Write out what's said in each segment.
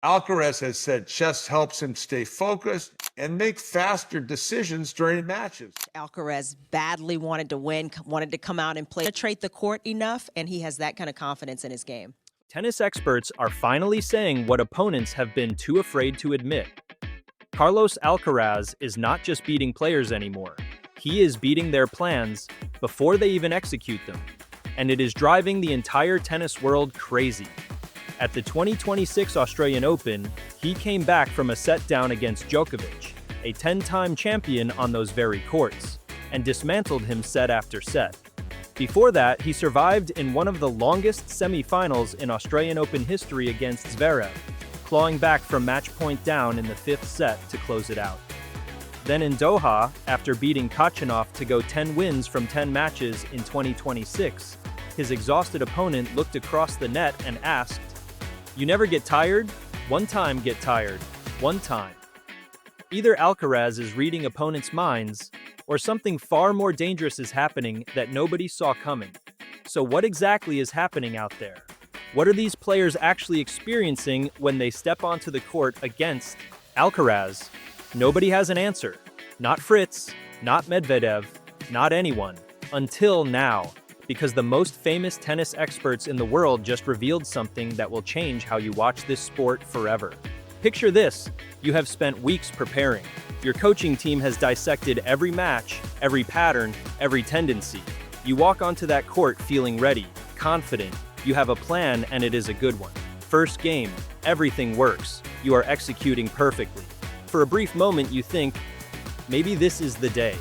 Alcaraz has said chess helps him stay focused and make faster decisions during matches. Alcaraz badly wanted to win, wanted to come out and penetrate the court enough, and he has that kind of confidence in his game. Tennis experts are finally saying what opponents have been too afraid to admit. Carlos Alcaraz is not just beating players anymore. He is beating their plans before they even execute them. And it is driving the entire tennis world crazy. At the 2026 Australian Open, he came back from a set down against Djokovic, a 10-time champion on those very courts, and dismantled him set after set. Before that, he survived in one of the longest semi-finals in Australian Open history against Zverev, clawing back from match point down in the fifth set to close it out. Then in Doha, after beating Kachanov to go 10 wins from 10 matches in 2026, his exhausted opponent looked across the net and asked, "You never get tired? One time get tired. One time." Either Alcaraz is reading opponents' minds, or something far more dangerous is happening that nobody saw coming. So what exactly is happening out there? What are these players actually experiencing when they step onto the court against Alcaraz? Nobody has an answer. Not Fritz, not Medvedev, not anyone. Until now. Because the most famous tennis experts in the world just revealed something that will change how you watch this sport forever. Picture this: you have spent weeks preparing. Your coaching team has dissected every match, every pattern, every tendency. You walk onto that court feeling ready, confident. You have a plan and it is a good one. First game, everything works. You are executing perfectly. For a brief moment you think, maybe this is the day.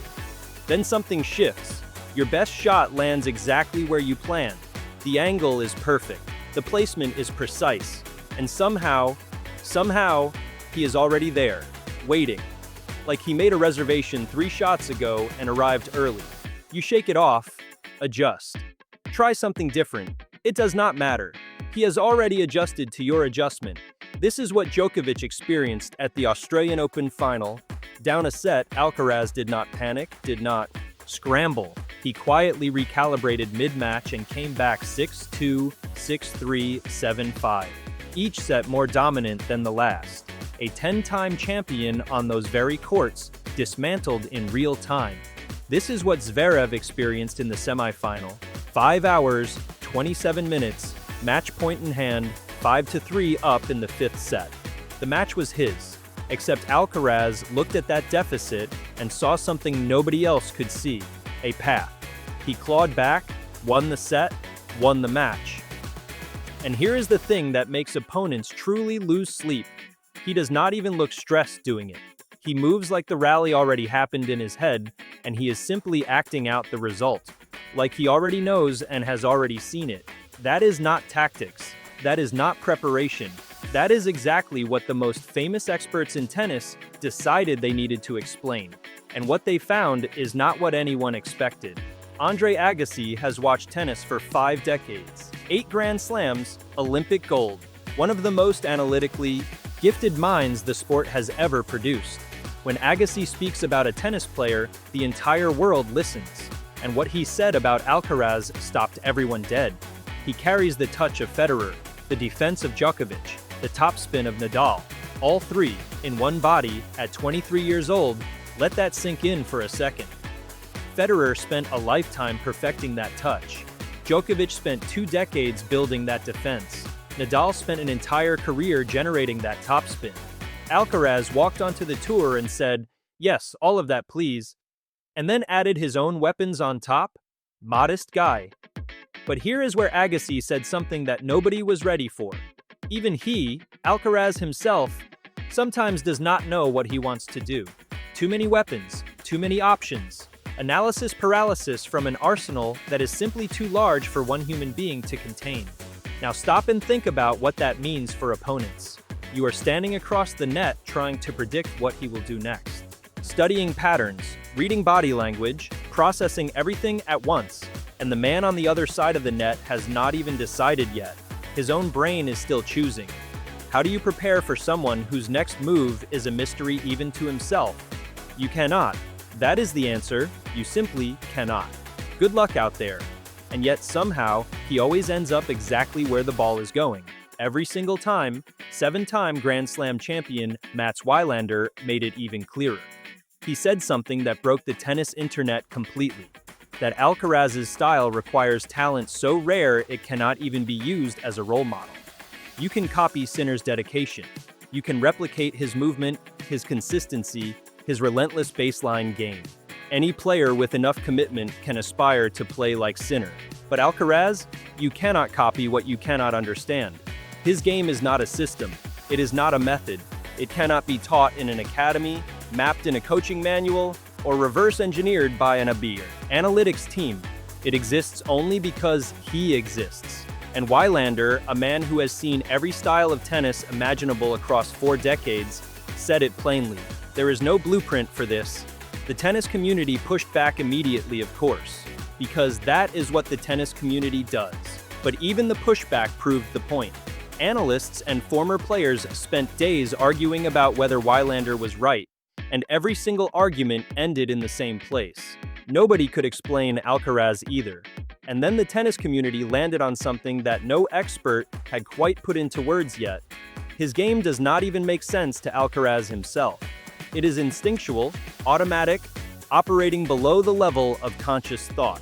Then something shifts. Your best shot lands exactly where you planned. The angle is perfect. The placement is precise. And somehow, he is already there, waiting. Like he made a reservation 3 shots ago and arrived early. You shake it off, adjust. Try something different. It does not matter. He has already adjusted to your adjustment. This is what Djokovic experienced at the Australian Open final. Down a set, Alcaraz did not panic, did not scramble. He quietly recalibrated mid-match and came back 6-2, 6-3, 7-5. Each set more dominant than the last. A 10-time champion on those very courts, dismantled in real time. This is what Zverev experienced in the semifinal. 5 hours, 27 minutes, match point in hand, 5-3 up in the 5th set. The match was his, except Alcaraz looked at that deficit and saw something nobody else could see. A path. He clawed back, won the set, won the match. And here is the thing that makes opponents truly lose sleep. He does not even look stressed doing it. He moves like the rally already happened in his head, and he is simply acting out the result. Like he already knows and has already seen it. That is not tactics. That is not preparation. That is exactly what the most famous experts in tennis decided they needed to explain. And what they found is not what anyone expected. Andre Agassi has watched tennis for 5 decades. 8 Grand Slams, Olympic gold. One of the most analytically gifted minds the sport has ever produced. When Agassi speaks about a tennis player, the entire world listens. And what he said about Alcaraz stopped everyone dead. He carries the touch of Federer, the defense of Djokovic, the topspin of Nadal. All 3, in one body, at 23 years old. Let that sink in for a second. Federer spent a lifetime perfecting that touch. Djokovic spent 2 decades building that defense. Nadal spent an entire career generating that topspin. Alcaraz walked onto the tour and said, "Yes, all of that please," and then added his own weapons on top? Modest guy. But here is where Agassi said something that nobody was ready for. Even he, Alcaraz himself, sometimes does not know what he wants to do. Too many weapons, too many options. Analysis paralysis from an arsenal that is simply too large for one human being to contain. Now stop and think about what that means for opponents. You are standing across the net trying to predict what he will do next. Studying patterns, reading body language, processing everything at once. And the man on the other side of the net has not even decided yet. His own brain is still choosing. How do you prepare for someone whose next move is a mystery even to himself? You cannot. That is the answer. You simply cannot. Good luck out there. And yet somehow, he always ends up exactly where the ball is going. every single time, 7-time Grand Slam champion Mats Wilander made it even clearer. He said something that broke the tennis internet completely, that Alcaraz's style requires talent so rare it cannot even be used as a role model. You can copy Sinner's dedication. You can replicate his movement, his consistency, his relentless baseline game. Any player with enough commitment can aspire to play like Sinner. But Alcaraz, you cannot copy what you cannot understand. His game is not a system. It is not a method. It cannot be taught in an academy, mapped in a coaching manual, or reverse engineered by an ABIR analytics team. It exists only because he exists. And Wilander, a man who has seen every style of tennis imaginable across 4 decades, said it plainly. There is no blueprint for this. The tennis community pushed back immediately, of course, because that is what the tennis community does. But even the pushback proved the point. Analysts and former players spent days arguing about whether Wilander was right, and every single argument ended in the same place. Nobody could explain Alcaraz either. And then the tennis community landed on something that no expert had quite put into words yet. His game does not even make sense to Alcaraz himself. It is instinctual, automatic, operating below the level of conscious thought.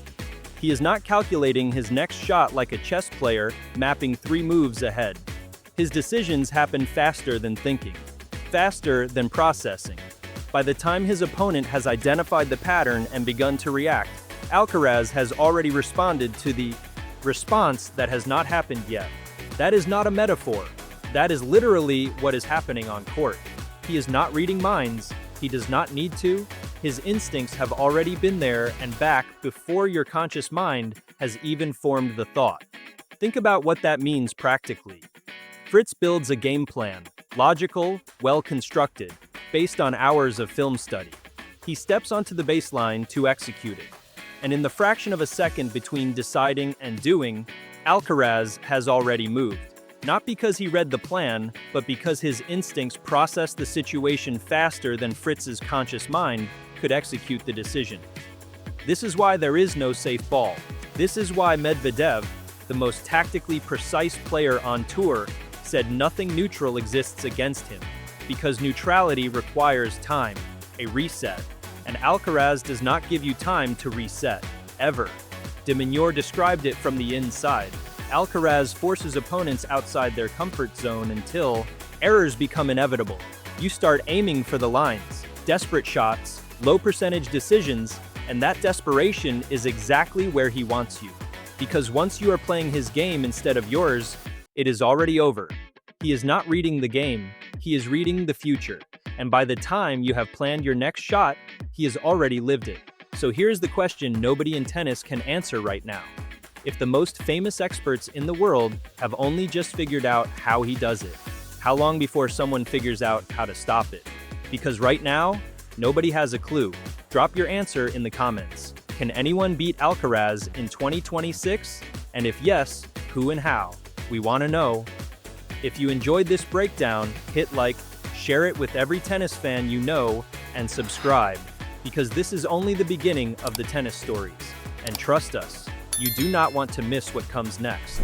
He is not calculating his next shot like a chess player mapping 3 moves ahead. His decisions happen faster than thinking, faster than processing. By the time his opponent has identified the pattern and begun to react, Alcaraz has already responded to the response that has not happened yet. That is not a metaphor. That is literally what is happening on court. He is not reading minds. He does not need to. His instincts have already been there and back before your conscious mind has even formed the thought. Think about what that means practically. Fritz builds a game plan, logical, well-constructed, based on hours of film study. He steps onto the baseline to execute it. And in the fraction of a second between deciding and doing, Alcaraz has already moved. Not because he read the plan, but because his instincts processed the situation faster than Fritz's conscious mind could execute the decision. This is why there is no safe ball. This is why Medvedev, the most tactically precise player on tour, said nothing neutral exists against him, because neutrality requires time, a reset, and Alcaraz does not give you time to reset, ever. De Minaur described it from the inside. Alcaraz forces opponents outside their comfort zone until errors become inevitable. You start aiming for the lines, desperate shots, low percentage decisions, and that desperation is exactly where he wants you. Because once you are playing his game instead of yours, it is already over. He is not reading the game, he is reading the future. And by the time you have planned your next shot, he has already lived it. So here's the question nobody in tennis can answer right now. If the most famous experts in the world have only just figured out how he does it, how long before someone figures out how to stop it? Because right now, nobody has a clue. Drop your answer in the comments. Can anyone beat Alcaraz in 2026? And if yes, who and how? We want to know. If you enjoyed this breakdown, hit like, share it with every tennis fan you know, and subscribe, because this is only the beginning of the tennis stories. And trust us, you do not want to miss what comes next.